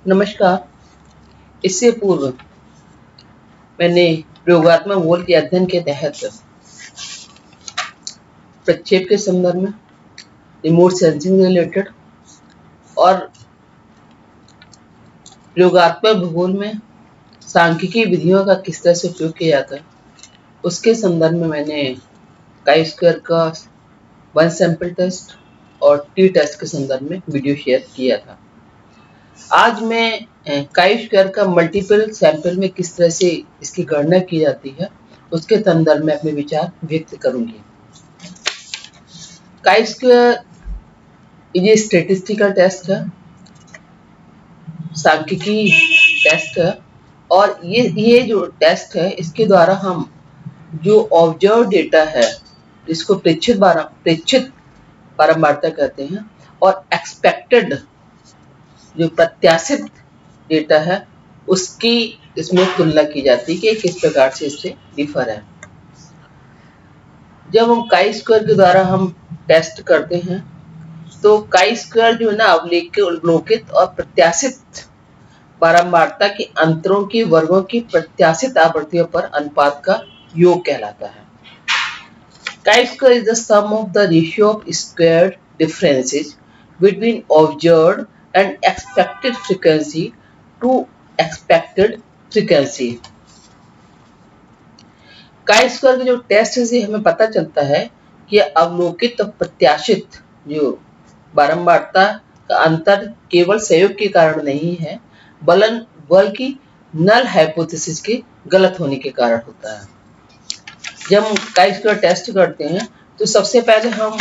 नमस्कार। इससे पूर्व मैंने प्रयोगात्मक बोल के अध्ययन के तहत प्रक्षेप के संदर्भ में, रिमोट सेंसिंग रिलेटेड और प्रयोगात्मक भूगोल में सांख्यिकीय विधियों का किस तरह से उपयोग किया जाता है, उसके संदर्भ में मैंने काई स्क्वायर का वन सैंपल टेस्ट और टी टेस्ट के संदर्भ में वीडियो शेयर किया था। आज मैं काई स्क्वायर का मल्टीपल सैंपल में किस तरह से इसकी गणना की जाती है, उसके संदर्भ में अपने विचार व्यक्त करूंगी। काई स्क्वायर ये स्टैटिस्टिकल टेस्ट है, सांख्यिकी टेस्ट है और ये जो टेस्ट है इसके द्वारा हम जो ऑब्जर्व डेटा है जिसको प्रेक्षित बारंबारता कहते हैं और एक्सपेक्टेड जो प्रत्याशित डेटा है उसकी इसमें तुलना की जाती है कि किस प्रकार से इससे डिफर है। जब हम काई स्क्वायर के द्वारा हम टेस्ट करते हैं तो काई स्क्वायर जो है ना अवलोकित और प्रत्याशित बारंबारता के अंतरों की वर्गों की प्रत्याशित आवृत्तियों पर अनुपात का योग कहलाता है। Chi square is the sum of the ratio of squared differences between observed and expected frequency to expected frequency. Chi square के जो टेस्ट से हमें पता चलता है कि अवलोकित और प्रत्याशित जो बारंबारता का अंतर केवल संयोग के कारण नहीं है बल्कि नल हाइपोथेसिस के गलत होने के कारण होता है। जब हम काई स्क्वायर टेस्ट करते हैं तो सबसे पहले हम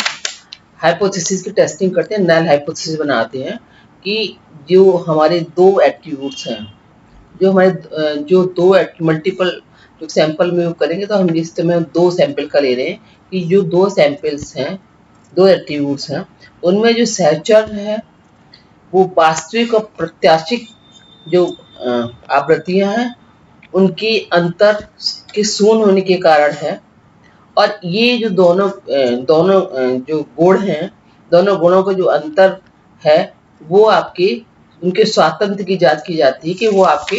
हाइपोथेसिस की टेस्टिंग करते हैं, नल हाइपोथेसिस बनाते हैं कि जो हमारे दो एट्रीब्यूट्स हैं, जो हमारे जो दो मल्टीपल जो सैंपल में करेंगे तो हम इस समय दो सैंपल का ले रहे हैं कि जो दो सैंपल्स हैं, दो एट्रीब्यूट्स हैं, उनमें जो सहचर है वो वास्तविक और प्रत्याशित जो आवृत्तियां हैं उनकी अंतर के शून्य होने के कारण है और ये जो दोनों जो गुण हैं, दोनों गुणों का जो अंतर है वो आपके उनके स्वातंत्र की जांच की जाती है कि वो आपके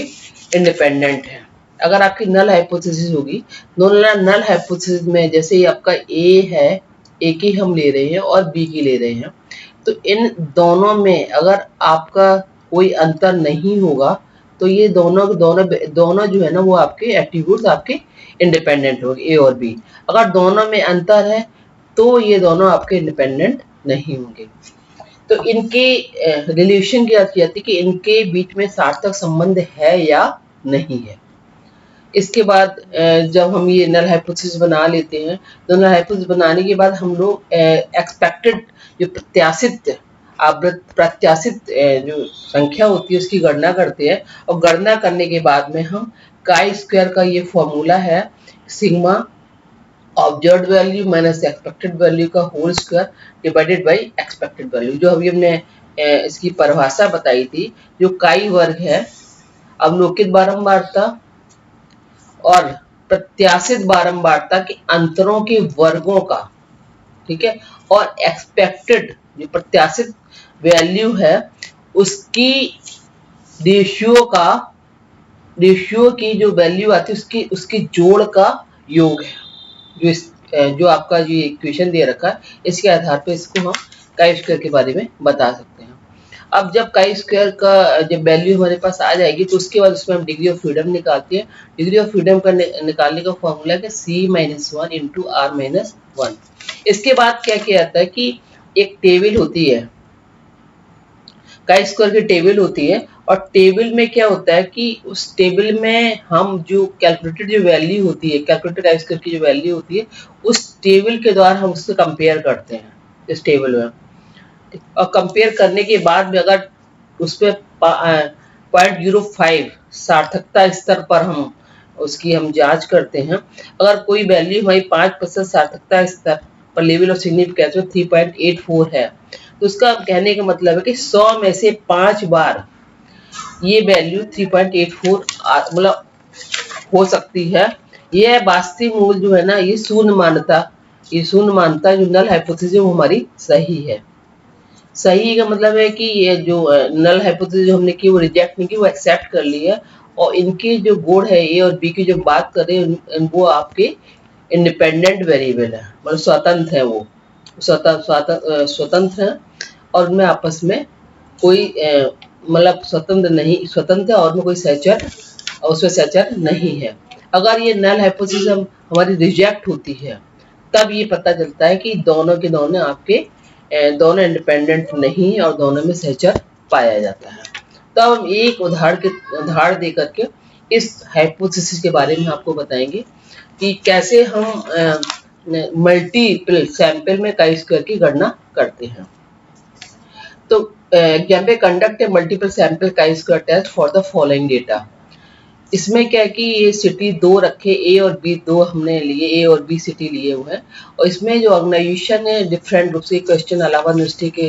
इंडिपेंडेंट है। अगर आपकी नल हाइपोथेसिस होगी, दोनों नल हाइपोथेसिस में जैसे ही आपका ए है, ए की हम ले रहे हैं और बी की ले रहे हैं, तो इन दोनों में अगर आपका कोई अंतर नहीं होगा तो ये दोनों जो है ना वो आपके एट्रीब्यूट्स आपके इंडिपेंडेंट होंगे, ए और बी। अगर दोनों में अंतर है तो ये दोनों आपके इंडिपेंडेंट नहीं होंगे। तो इनके रिलेशन की बात की जाती है कि इनके बीच में सार्थक संबंध है या नहीं है। इसके बाद जब हम ये नल हाइपोथेसिस बना लेते हैं तो नल हाइपोथेसिस बनाने के बाद हम लोग एक्सपेक्टेड जो प्रत्याशित जो संख्या होती है उसकी गणना करते हैं और गणना करने के बाद में हम काई स्क्वायर का ये फॉर्मूला है sigma observed value minus expected value का whole square divided by expected value, जो अभी हमने इसकी परिभाषा बताई थी। जो काई वर्ग है अवलोकित बारंबारता और प्रत्याशित बारंबारता के अंतरों के वर्गों का, ठीक है, और एक्सपेक्टेड जो प्रत्याशित वैल्यू है उसकी रेशियो की जो वैल्यू आती है उसकी जोड़ का योग है। जो आपका जो इक्वेशन दे रखा है इसके आधार पर इसको हम काई स्क्वायर के बारे में बता सकते हैं। अब जब काई स्क्वायर का जब वैल्यू हमारे पास आ जाएगी तो उसके बाद उसमें हम डिग्री ऑफ फ्रीडम निकालते हैं। डिग्री ऑफ फ्रीडम का निकालने का फॉर्मूला है C-1 इंटू R-1। इसके बाद क्या किया जाता है कि एक टेबल होती है, काई स्क्वायर की टेबल होती है और टेबल में क्या होता है कि उस टेबल में हम जो कैलकुलेटेड जो वैल्यू होती है, कैलकुलेटेड काई स्क्वायर की जो वैल्यू होती है उस टेबल के द्वारा हम उससे कंपेयर करते हैं इस टेबल में, और कंपेयर करने के बाद में अगर उस पर 0.05 सार्थकता स्तर पर हम उसकी हम जांच करते हैं, अगर कोई वैल्यू हमारी 5% सार्थकता स्तर पर लेवल ऑफ सिग्निफिकेंस 3.84 है तो उसका कहने का मतलब है कि 100 में से 5 बार ये वैल्यू 3.84 मतलब हो सकती है। यह वास्तविक मूल जो है ना ये शून्य मानता जो नल हाइपोथेसिस वो हमारी सही है। सही का मतलब है कि ये जो नल हाइपोथेसिस जो हमने की वो रिजेक्ट नहीं की, वो एक्सेप्ट कर ली है, और इनके जो गुण है ए और बी की जो बात कर रहे हैं वो आपके इंडिपेंडेंट वेरिएबल है, मतलब स्वतंत्र है, वो स्वतंत्र है, और उनमें आपस में कोई मतलब स्वतंत्र है, और उनमें कोई सहचर और उसमें सहचर नहीं है। अगर ये नल हाइपोथेसिस हमारी रिजेक्ट होती है, तब ये पता चलता है कि दोनों के दोनों आपके दोनों इंडिपेंडेंट नहीं है और दोनों में सहचर पाया जाता है। तो हम एक उदाहरण दे करके इस हाइपोथेसिस के बारे में आपको बताएंगे कि कैसे हम मल्टीपल सैंपल में काई स्क्वायर की गणना करते हैं। तो example conduct a multiple sample chi square test for the following data. इसमें क्या है कि ये सिटी दो रखे, ए और बी दो हमने लिए, ए और बी सिटी लिए हुए हैं, और इसमें जो ऑर्गेनाइजेशन है डिफरेंट रूप से क्वेश्चन इलाहाबाद यूनिवर्सिटी के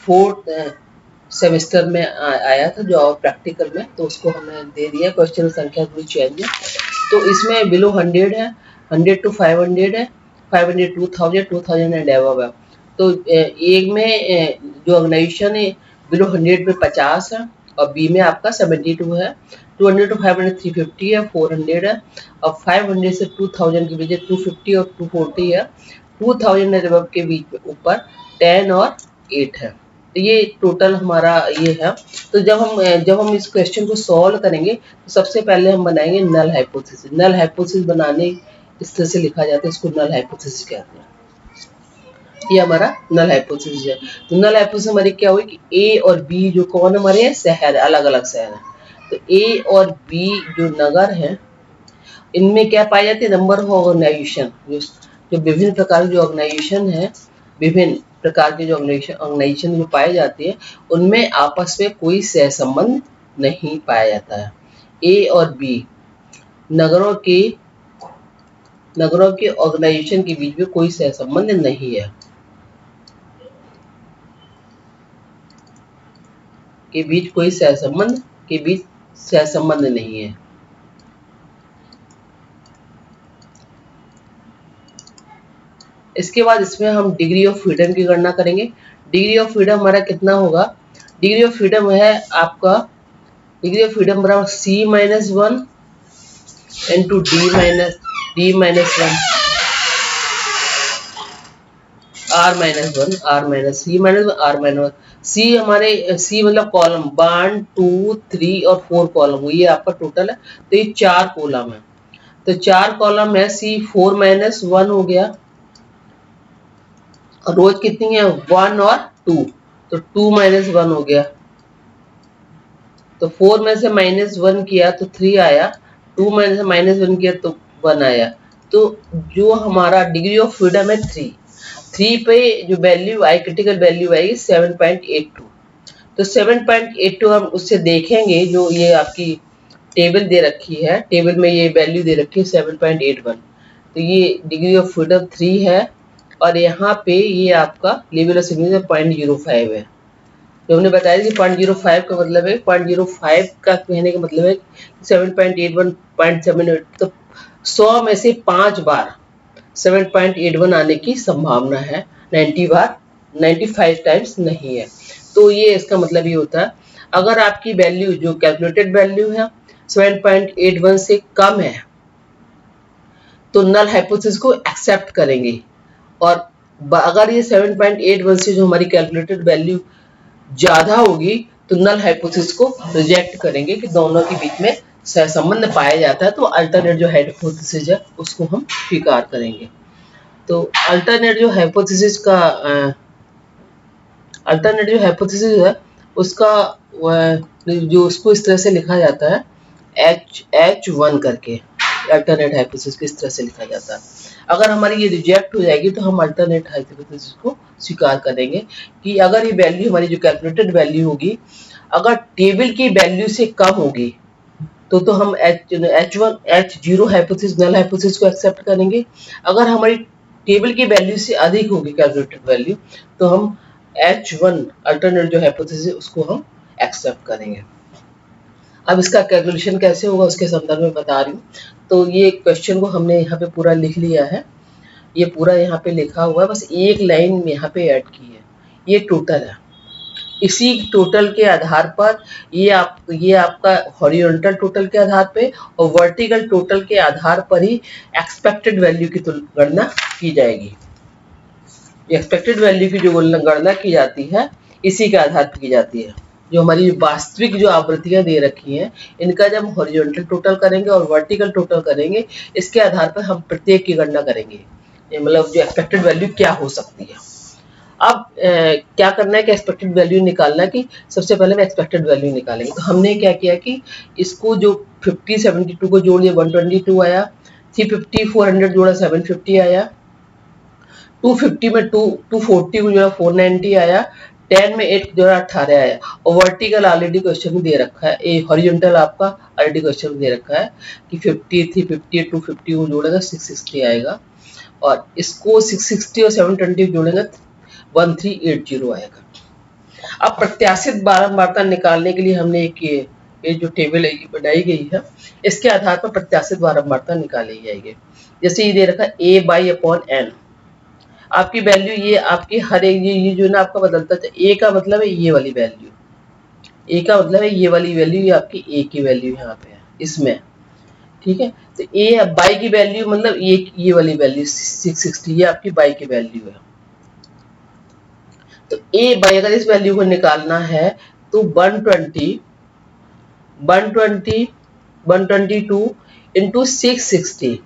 4th सेमेस्टर में आया था जो प्रैक्टिकल में, तो उसको हमने दे दिया, क्वेश्चन संख्या थोड़ी चेंज है। तो इसमें बिलो 100 है, 100 to 500 है, 500 2000, 2000 एंड अबव है। तो एक में जो ऑर्गेनाइजेशन है बिलो 100 में 50 है, और बी में आपका 72 है, 200 to 500 350 है, 400 है, और 500 से 2000 के बीच 250 और 240 है, 2000 एंड अबव के बीच में ऊपर 10 और 8 है। तो ये टोटल हमारा ये है। तो जब हम इस क्वेश्चन को सॉल्व करेंगे तो सबसे पहले हम बनाएंगे नल हाइपोथेसिस। नल हाइपोथेसिस बनाने इस तरह से लिखा जाता है, इसको नल हाइपोथेसिस कहते हैं। ये हमारा नल हाइपोथेसिस है। तो नल हाइपोथेसिस हमारी क्या हुई कि ए और बी जो कौन हमारे हैं, शहर, अलग अलग शहर है। तो ए और बी जो नगर है, इनमें क्या पाई जाती है, नंबर ऑफ ऑर्गेनाइजेशन, जो विभिन्न प्रकार की जो ऑर्गेनाइजेशन है, विभिन्न प्रकार के जो ऑर्गेनाइजेशन जो पाए जाते हैं, उनमें आपस में कोई सहसंबंध नहीं पाया जाता है। ए और बी नगरों के ऑर्गेनाइजेशन के बीच में कोई सहसंबंध नहीं है, के बीच सहसंबंध नहीं है। इसके बाद इसमें हम डिग्री ऑफ फ्रीडम की गणना करेंगे। डिग्री ऑफ फ्रीडम हमारा कितना होगा, डिग्री ऑफ फ्रीडम है आपका, डिग्री ऑफ फ्रीडम बराबर C - 1 into D - 1 R - C - 1 R - C हमारे C मतलब कॉलम 1 2 3 और 4 कॉलम, ये आपका टोटल है। तो ये 4 कॉलम है, तो 4 कॉलम है, C 4 - 1 हो गया, और रोज कितनी है 1 और 2, तो 2 - 1 हो गया। तो 4 में से -1 किया तो 3 आया, 2 में से -1 किया तो 1 आया। तो जो हमारा डिग्री ऑफ फ्रीडम है 3 पे जो वैल्यू आई, क्रिटिकल वैल्यू आएगी 7.82। तो 7.82 हम उससे देखेंगे, जो ये आपकी टेबल दे रखी है, टेबल में ये वैल्यू दे रखी है 7.81। तो ये डिग्री ऑफ फ्रीडम 3 है, और यहाँ पे ये आपका लेवल ऑफ सिग्निफिकेंस 0.05 है। तो हमने बताया कि 0.05 का मतलब है, 0.05 का कहने का मतलब है 7.81 0.78, तो 100 में से 5 बार 7.81 आने की संभावना है, 90 बार, 95 टाइम्स नहीं है। तो ये इसका मतलब ये होता है, अगर आपकी वैल्यू जो कैलकुलेटेड वैल्यू है 7.81 से कम है, तो नल हाइपोथेसिस को एक्सेप्ट करेंगे, और अगर ये 7.81 से जो हमारी कैलकुलेटेड वैल्यू ज्यादा होगी, तो नल हाइपोथेसिस को रिजेक्ट करेंगे कि दोनों के बीच में सहसंबंध पाया जाता है, तो अल्टरनेट जो हाइपोथेसिस है उसको हम स्वीकार करेंगे। तो अल्टरनेट जो हाइपोथेसिस है उसका जो उसको इस तरह से लिखा जाता है H1 करके, अल्टरनेट हाइपोथेसिस किस तरह से लिखा जाता है। अगर हमारी ये रिजेक्ट हो जाएगी तो हम अल्टरनेट हाइपोथेसिस को स्वीकार करेंगे कि अगर ये वैल्यू हमारी जो कैलकुलेटेड वैल्यू होगी, अगर टेबल की वैल्यू से कम होगी, तो हम H0 हाइपोथेसिस, नल हाइपोथेसिस को एक्सेप्ट करेंगे। अगर हमारी टेबल की वैल्यू से अधिक होगी कैलकुलेटेड वैल्यू, तो हम H1 अल्टरनेट जो हाइपोथेसिस है उसको हम एक्सेप्ट करेंगे। अब इसका कैलकुलेशन कैसे होगा उसके संदर्भ में बता रही हूँ। तो ये क्वेश्चन को हमने यहाँ पे पूरा लिख लिया है, ये पूरा यहाँ पे लिखा हुआ है, बस एक लाइन यहाँ पे ऐड की है। ये टोटल है। इसी टोटल के आधार पर ये आपका हॉरिजॉन्टल टोटल के आधार पे और वर्टिकल टोटल के आधार पर ही एक्सपेक्टेड वैल्यू की गणना की जाएगी। एक्सपेक्टेड वैल्यू की जो गणना की जाती है इसी के आधार पर की जाती है। जो हमारी वास्तविक जो आवृत्तियां दे रखी हैं इनका जब हम हॉरिजॉन्टल टोटल करेंगे और वर्टिकल टोटल करेंगे, इसके आधार पर हम प्रत्येक की गणना करेंगे, मतलब जो एक्सपेक्टेड वैल्यू क्या हो सकती है। अब क्या करना है कि एक्सपेक्टेड वैल्यू निकालना है कि सबसे पहले हम एक्सपेक्टेड वैल्यू निकालेंगे। तो हमने क्या किया कि इसको जो 50 72 को जोड़ दिया 122 आया, 350 400 जोड़ा 750 आया, 250 में 240 को जोड़ा 490 आया, 10 में 8 जोड़ा 18 आया। और वर्टिकल ऑलरेडी क्वेश्चन में दे रखा है, ये हॉरिजॉन्टल आपका ऑलरेडी क्वेश्चन में दे रखा है कि 50 350 250 को जोड़ेगा 660 आएगा, और इसको 660 और 720 जोड़ेंगे 1380 आएगा। अब प्रत्याशित बारंबारता निकालने के लिए हमने एक ये जो टेबल है बनाई गई है, इसके आधार पर प्रत्याशित बारंबारता निकाली जाएगी। जैसे ये दे रखा है a बाई अपॉन n, आपकी वैल्यू ये आपकी हर एक ये जो ना आपका बदलता है। a का मतलब है ये वाली वैल्यू, a का मतलब है ये वाली वैल्यू, ये आपकी a की वैल्यू यहाँ पे है इसमें, ठीक है। तो a बाई की वैल्यू मतलब ये वाली वैल्यू 660, ये आपकी बाई की वैल्यू है। तो a बाई अगर इस वैल्यू को निकालना है तो 122 इंटू 660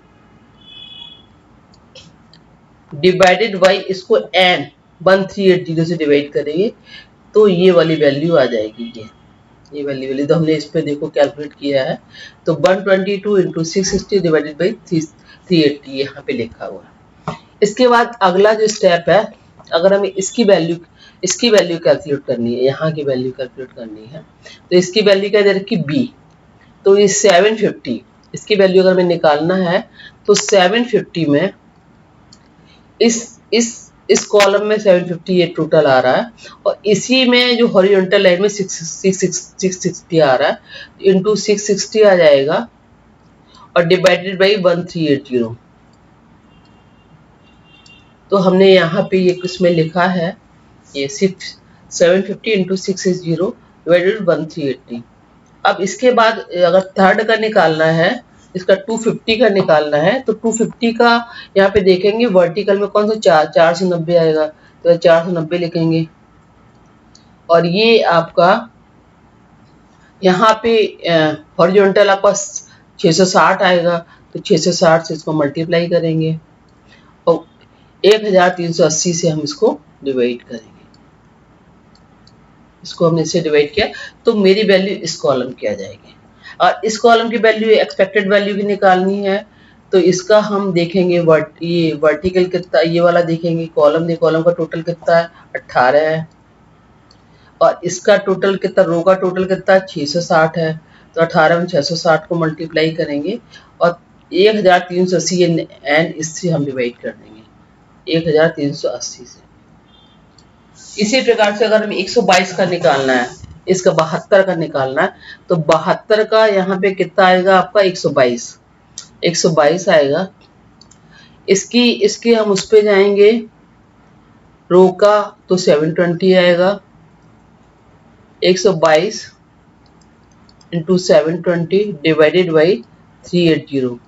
डिवाइडेड बाई इसको n 1380 से डिवाइड करेंगे तो ये वाली वैल्यू आ जाएगी। ये वाली वैल्यू तो हमने इस पे देखो कैलकुलेट किया है। तो 122 इंटू 660 डिवाइडेड बाई 380 यहाँ पे लिखा हुआ है। इसके बाद अगला जो स्टेप है, अगर हमें इसकी वैल्यू कैलकुलेट करनी है, यहाँ की वैल्यू कैलकुलेट करनी है, तो इसकी वैल्यू क्या दे रखी b, तो ये 750, इसकी वैल्यू अगर हमें निकालना है तो 750 में इस कॉलम में 750 ये टोटल आ रहा है, और इसी में जो हॉरिजॉन्टल लाइन में 660 आ रहा है, इंटू 660 आ जाएगा और डिवाइडेड बाई 1380। तो हमने यहाँ पे ये इसमें लिखा है ये 750 इंटू 660 डिवाइडेड 1380। अब इसके बाद अगर थर्ड का निकालना है, इसका 250 का निकालना है, तो 250 का यहाँ पे देखेंगे वर्टिकल में कौन सा 490 आएगा, तो 490 लिखेंगे। और ये आपका यहाँ पे हॉरिजॉन्टल आपका 660 आएगा, तो 660 से इसको मल्टीप्लाई करेंगे और 1380 से हम इसको डिवाइड करेंगे। इसको हमने इससे डिवाइड किया तो मेरी वैल्यू इस कॉलम की आ जाएगी। और इस कॉलम की वैल्यू एक्सपेक्टेड वैल्यू की निकालनी है, तो इसका हम देखेंगे ये वर्टिकल कितना, ये वाला देखेंगे कॉलम का टोटल कितना है 18 है, और इसका टोटल कितना, रो का टोटल कितना 660 है, तो 18 में 660 को मल्टीप्लाई करेंगे और 1380 एन इससे हम डिवाइड कर देंगे 1380 से। इसी प्रकार से अगर हमें 122 का निकालना है, इसका 72 का निकालना है, तो 72 का यहाँ पे कितना आएगा आपका 122 आएगा। इसकी हम उस पे जाएंगे रो का, तो 720 आएगा, 122 इंटू 720 डिवाइडेड बाई 380,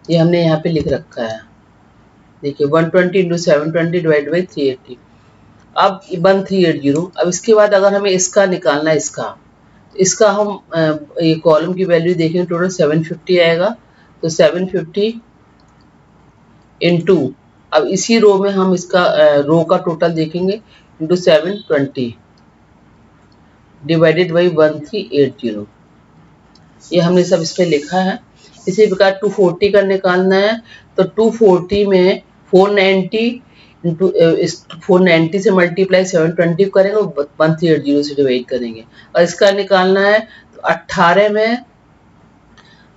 ये हमने यहाँ पे लिख रखा है, देखिए 120 इंटू 720 डिवाइडेड बाई 380। अब 1380। अब इसके बाद अगर हमें इसका निकालना है, इसका हम ये कॉलम की वैल्यू देखेंगे, टोटल 750 आएगा, तो 750 इंटू, अब इसी रो में हम इसका रो का टोटल देखेंगे इंटू 720 डिवाइडेड बाई 1380, ये हमने सब इस पे लिखा है। इसी प्रकार 240 का निकालना है, तो 240 में 490 इंटू 490 से मल्टीप्लाई 720 करेंगे, 1380 से डिवाइड करेंगे। और इसका निकालना है तो 18 में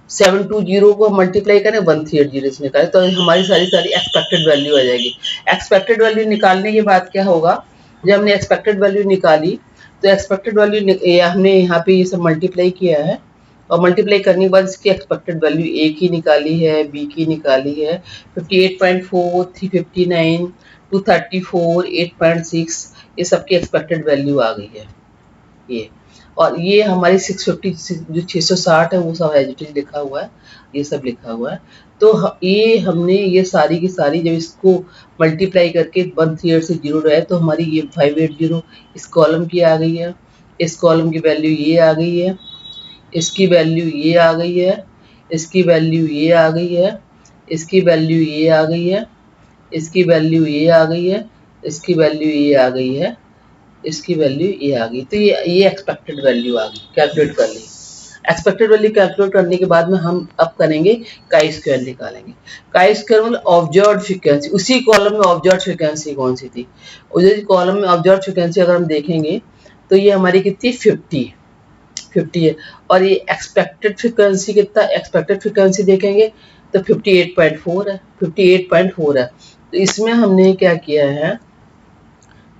720 को मल्टीप्लाई करें 1380 से निकालें, तो हमारी सारी एक्सपेक्टेड वैल्यू आ जाएगी। एक्सपेक्टेड वैल्यू निकालने के बाद क्या होगा, जब हमने एक्सपेक्टेड वैल्यू निकाली तो एक्सपेक्टेड वैल्यू हमने यहाँ पे ये सब मल्टीप्लाई किया है, और मल्टीप्लाई करने के बाद इसकी एक्सपेक्टेड वैल्यू ए की निकाली है, बी की निकाली है, 58.4 359 234, 8.6 ये सबकी एक्सपेक्टेड वैल्यू आ गई है ये। और ये हमारी 650 जो 660 है वो सब एज इट इज लिखा हुआ है, ये सब लिखा हुआ है। तो ये हमने ये सारी की सारी जब इसको मल्टीप्लाई करके 138 से 0 रहे तो हमारी ये 580 इस कॉलम की आ गई है, इस कॉलम की वैल्यू ये आ गई है, इसकी वैल्यू ये आ गई है, इसकी वैल्यू ये आ गई है, इसकी वैल्यू ये आ गई है, इसकी वैल्यू ये आ गई है, इसकी वैल्यू ये आ गई है, इसकी वैल्यू ये आ गई। तो ये एक्सपेक्टेड वैल्यू आ गई, कैलकुलेट कर ली। एक्सपेक्टेड वैल्यू कैलकुलेट करने के बाद में हम अब करेंगे काई स्क्वायर निकालेंगे। काई स्क्वायर मतलब ऑब्जर्व्ड फ्रीक्वेंसी, उसी कॉलम में ऑब्जर्व्ड फ्रीक्वेंसी कौन सी थी, उसी कॉलम में ऑब्जर्व्ड फ्रीक्वेंसी अगर हम देखेंगे तो ये हमारी कितनी 50 है। और ये एक्सपेक्टेड फ्रीक्वेंसी कितना, एक्सपेक्टेड फ्रीक्वेंसी देखेंगे तो 58.4 है, 58.4 है। तो इसमें हमने क्या किया है,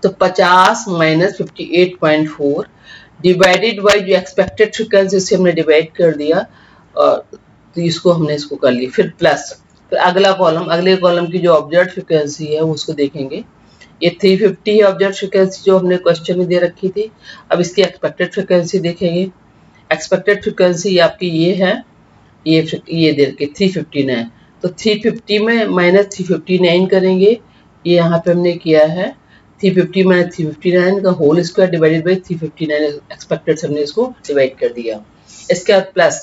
तो 50 माइनस 58.4 डिवाइडेड बाई जो एक्सपेक्टेड फ्रीक्वेंसी से हमने डिवाइड कर दिया, और तो इसको हमने इसको कर लिया, फिर प्लस, फिर अगला कॉलम, अगले कॉलम की जो ऑब्जर्व्ड फ्रीक्वेंसी है वो उसको देखेंगे। ये 350 है ऑब्जर्व्ड फ्रीक्वेंसी जो हमने क्वेश्चन में दे रखी थी। अब इसकी एक्सपेक्टेड फ्रीक्वेंसी देखेंगे। एक्सपेक्टेड फ्रीक्वेंसी आपकी ये है, ये दे रखी 359। तो 350 में माइनस 359 करेंगे, ये यहाँ पे हमने किया है 350 माइनस 359 का whole square divided by 359 expected से हमने इसको डिवाइड कर दिया। इसके बाद प्लस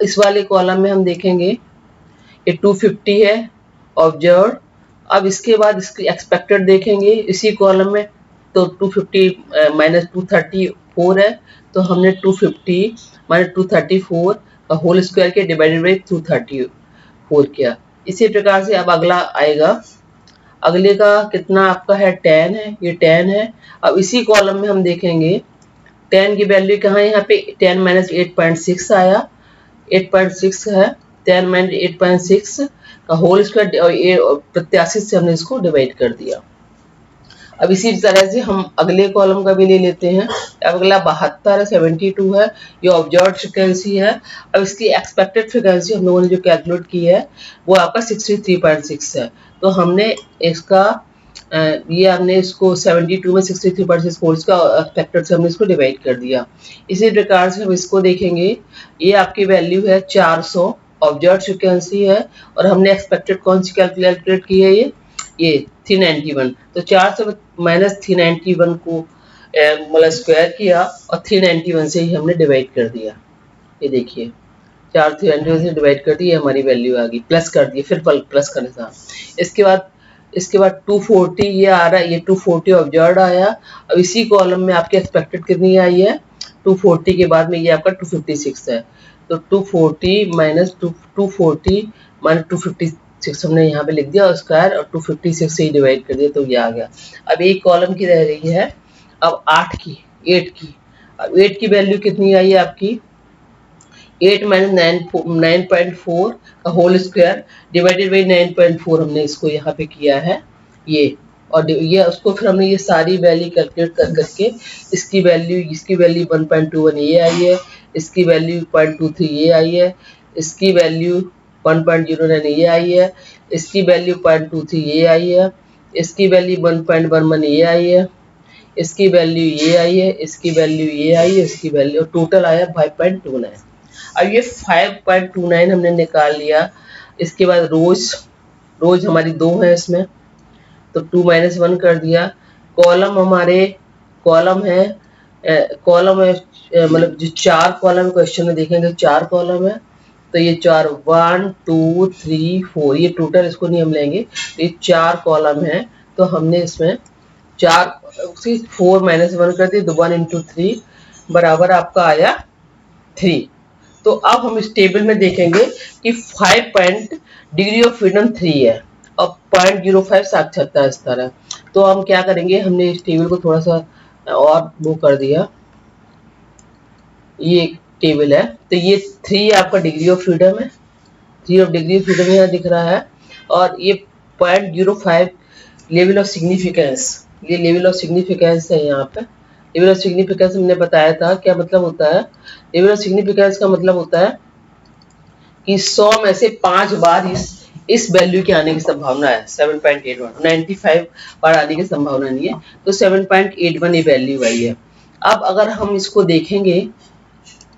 इस वाले कॉलम में हम देखेंगे ये 250 है ऑब्जर्व। अब इसके बाद इसकी एक्सपेक्टेड देखेंगे इसी कॉलम में, तो 250 माइनस 234 है, तो हमने 250 माइनस 234 का होल स्क्वायर के डिवाइडेड बाई 234 किया। इसी प्रकार से अब अगला आएगा, अगले का कितना आपका है 10 है, ये 10 है। अब इसी कॉलम में हम देखेंगे 10 की वैल्यू कहाँ है, यहाँ पे 10 माइनस 8.6 आया, 8.6 है, 10 माइनस 8.6 का होल स्क्वायर और ये प्रत्याशित से हमने इसको डिवाइड कर दिया। अब इसी तरह से हम अगले कॉलम का भी ले लेते हैं। अगला 72 है, 72 है, ये ऑब्जर्व्ड फ्रीक्वेंसी है। अब इसकी एक्सपेक्टेड फ्रीक्वेंसी हम लोगों ने जो कैलकुलेट की है वो आपका 63.6 है। तो हमने इसका ये हमने इसको 72 में 63.6 वोल्ट्स का एक्सपेक्टेड से हमने इसको डिवाइड कर दिया। इसी प्रकार से हम इसको देखेंगे, ये आपकी वैल्यू है 400 ऑब्जर्व्ड फ्रीक्वेंसी है, और हमने एक्सपेक्टेड कौन सी कैलकुलेट की है, ये 391। तो 400 माइनस 391 को मतलब स्क्वायर किया और 391 से ही हमने डिवाइड कर दिया। ये देखिए 4 391 से डिवाइड कर दिया, हमारी वैल्यू आ गई, प्लस कर दिए, फिर प्लस करने से इसके बाद 240 ये आ रहा है, ये 240 ऑब्जर्व्ड आया। अब इसी कॉलम में आपके एक्सपेक्टेड कितनी आई है, 240 के बाद में ये आपका 256 है। तो 240 माइनस 240 माइनस 256 हमने यहाँ पे लिख दिया और स्क्वायर, और 256 से ही डिवाइड कर दिया तो ये आ गया। अब एक कॉलम की रह रही है अब 8 की। अब 8 की वैल्यू कितनी आई है आपकी, 8 माइनस 9.4 का होल स्क्वायर डिवाइडेड बाई 9.4 हमने इसको यहाँ पे किया है ये, और ये उसको फिर हमने ये सारी वैल्यू कैलकुलेट कर करके इसकी वैल्यू 1.21 ये आई है, इसकी वैल्यू 0.23 ये आई है, इसकी वैल्यू 1.09 ये आई है, इसकी वैल्यू 0.23 ये आई है, इसकी वैल्यू 1.11 ये आई है, इसकी वैल्यू ये आई है, इसकी वैल्यू ये आई है, इसकी वैल्यू टोटल आया 5.29। अब ये 5.29 हमने निकाल लिया। इसके बाद रोज हमारी 2 है इसमें, तो 2 माइनस 1 कर दिया। कॉलम हमारे कॉलम है मतलब जो 4 कॉलम क्वेश्चन में देखेंगे 4 कॉलम है, तो ये 4 1 2 3 4 ये टोटल इसको नहीं हम लेंगे, ये 4 कॉलम है। तो हमने इसमें 4 माइनस 1 कर दिया, तो 1 इंटू 3 बराबर आपका आया 3। तो अब हम इस टेबल में देखेंगे कि 5 पॉइंट डिग्री ऑफ फ्रीडम 3 है और 0.05 साक्षरता स्तर है। तो हम क्या करेंगे, हमने इस टेबल को थोड़ा सा और वो कर दिया, ये टेबल है, तो ये 3 आपका डिग्री ऑफ फ्रीडम है, 3 ऑफ डिग्री ऑफ फ्रीडम यहाँ दिख रहा है, और ये 0.05 लेवल ऑफ सिग्निफिकेंस, ये लेवल ऑफ सिग्निफिकेंस है यहाँ पे। लेवल ऑफ सिग्निफिकेंस हमने बताया था क्या मतलब होता है, लेवल ऑफ सिग्निफिकेंस का मतलब होता है कि 100 में से 5 बार इस वैल्यू के आने की संभावना है 7.81, 95 बार आने की संभावना नहीं है, तो 7.81 ये वैल्यू आई है। अब अगर हम इसको देखेंगे,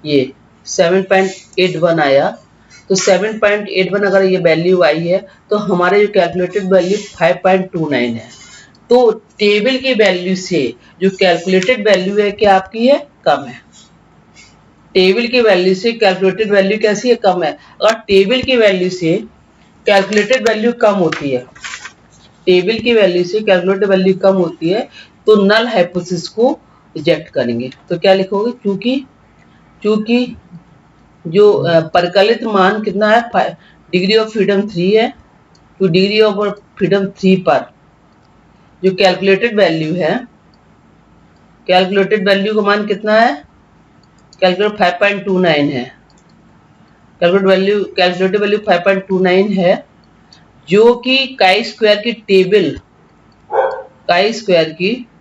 ये 7.81 आया, तो 7.81 अगर ये वैल्यू आई है तो हमारे जो कैलकुलेटेड वैल्यू 5.29 है। तो टेबल की वैल्यू से जो कैलकुलेटेड वैल्यू है क्या आपकी है, कम है। टेबल की वैल्यू से कैलकुलेटेड वैल्यू कैसी है, कम है। अगर टेबल की वैल्यू से कैलकुलेटेड वैल्यू कम होती है, टेबल की वैल्यू से कैलकुलेटेड वैल्यू कम होती है, तो नल हाइपोथेसिस को रिजेक्ट करेंगे। तो क्या लिखोगे, चूंकि जो परिकलित मान कितना है, डिग्री ऑफ फ्रीडम 3 है, तो डिग्री ऑफ फ्रीडम 3 पर जो कैलकुलेटेड वैल्यू है, कैलकुलेटेड वैल्यू का मान कितना है, कैलकुलेट 5.29 है, कैलकुलेटेड वैल्यू 5.29 है, जो कि काई स्क्वायर की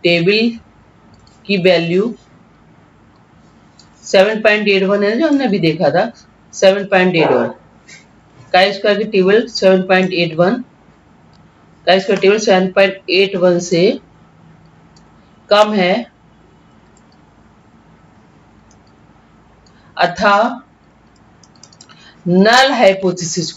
टेबल की वैल्यू 7.81 है, जो हमने अभी देखा था 7.81, काई स्क्वायर की टेबल 7.81, काई स्क्वायर टेबल 7.81 से कम है, अतः नल हाइपोथेसिस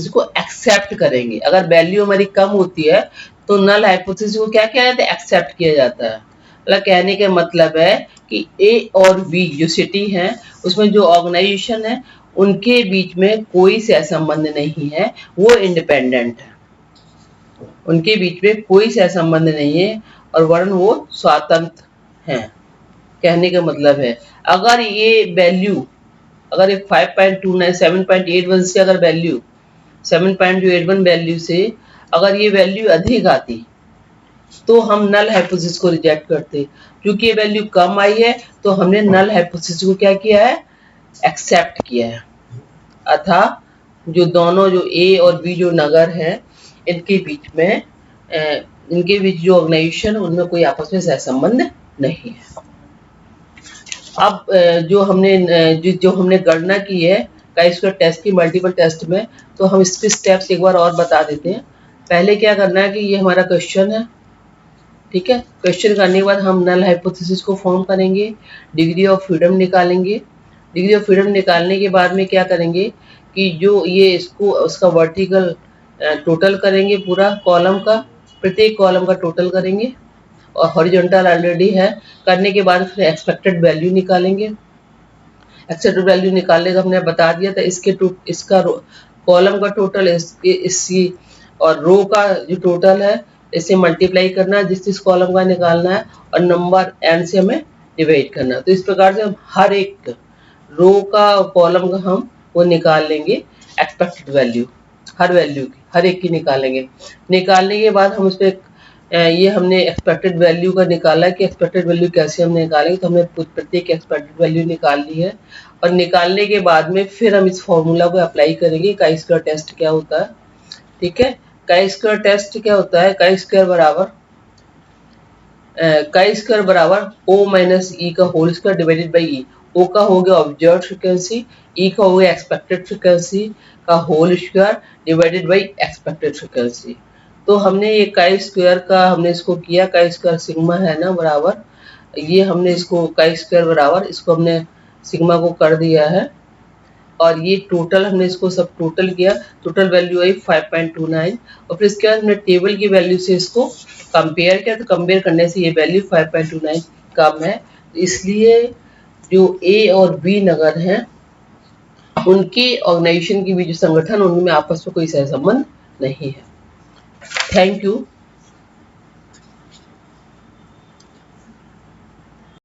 को एक्सेप्ट करेंगे। अगर वैल्यू हमारी कम होती है तो नल हाइपोथेसिस को क्या किया जाता है, एक्सेप्ट किया जाता है। मतलब कहने का मतलब है कि ए और बी जो सिटी है, उसमें जो ऑर्गेनाइजेशन है, उनके बीच में कोई सहसंबंध नहीं है, वो इंडिपेंडेंट है, उनके बीच में कोई सहसंबंध नहीं है और वरन वो स्वतंत्र हैं। कहने का मतलब है अगर ये वैल्यू, अगर ये 5.29 7.81 से अगर वैल्यू 7.81 वैल्यू से अगर ये वैल्यू अधिक आती तो हम नल हाइपोथेसिस को रिजेक्ट करते। क्योंकि ये वैल्यू कम आई है तो हमने नल हाइपोथेसिस को क्या किया है, एक्सेप्ट किया है। अतः जो दोनों जो ए और बी जो नगर है, इनके बीच जो ऑर्गेनाइजेशन है, उनमें कोई आपस में सहसंबंध नहीं है। अब जो हमने गणना की है काई स्क्वायर टेस्ट की मल्टीपल टेस्ट में, तो हम इसके स्टेप्स एक बार और बता देते हैं। पहले क्या करना है कि ये हमारा क्वेश्चन है, ठीक है। क्वेश्चन करने के बाद हम नल हाइपोथेसिस को फॉर्म करेंगे, डिग्री ऑफ फ्रीडम निकालेंगे। डिग्री ऑफ फ्रीडम निकालने के बाद में क्या करेंगे कि जो ये इसको उसका वर्टिकल टोटल करेंगे, पूरा कॉलम का, प्रत्येक कॉलम का टोटल करेंगे, और हॉरिजॉन्टल ऑलरेडी है। करने के बाद फिर एक्सपेक्टेड वैल्यू निकालेंगे। एक्सपेक्टेड वैल्यू निकालने का हमने बता दिया था, इसका कॉलम का टोटल इसकी और रो का जो टोटल है इसे मल्टीप्लाई करना है, जिस कॉलम का निकालना है, और नंबर एन से हमें डिवाइड करना है। तो इस प्रकार से हम हर एक रो का कॉलम का हम वो निकाल लेंगे, एक्सपेक्टेड वैल्यू हर वैल्यू की, हर एक की निकालेंगे। निकालने के बाद हम उस पर ये हमने एक्सपेक्टेड वैल्यू का निकाला कि एक्सपेक्टेड वैल्यू कैसे हमने निकालेंगे, तो हमने प्रत्येक एक्सपेक्टेड वैल्यू निकाल ली है। और निकालने के बाद में फिर हम इस फॉर्मूला को अप्लाई करेंगे, काई स्क्वायर टेस्ट क्या होता है, ठीक है। काई स्क्वायर टेस्ट क्या होता है, काई स्क्वायर बराबर ओ माइनस ई का whole square divided by E. O का हो गया ऑब्जर्व फ्रीक्वेंसी, ई का हो गया एक्सपेक्टेड फ्रीक्वेंसी का whole square divided by expected frequency. तो हमने ये काई स्क्वायर का हमने इसको किया, काई स्क्वायर सिग्मा है ना बराबर, ये हमने इसको काई स्क्वायर बराबर इसको हमने सिग्मा को कर दिया है, और ये टोटल हमने इसको सब टोटल किया, टोटल वैल्यू आई 5.29। और फिर इसके बाद हमने टेबल की वैल्यू से इसको कंपेयर किया, तो कंपेयर करने से ये वैल्यू 5.29 कम है। इसलिए जो ए और बी नगर हैं, उनकी ऑर्गेनाइजेशन की भी जो संगठन, उनमें आपस में कोई सहसंबंध नहीं है। Thank you.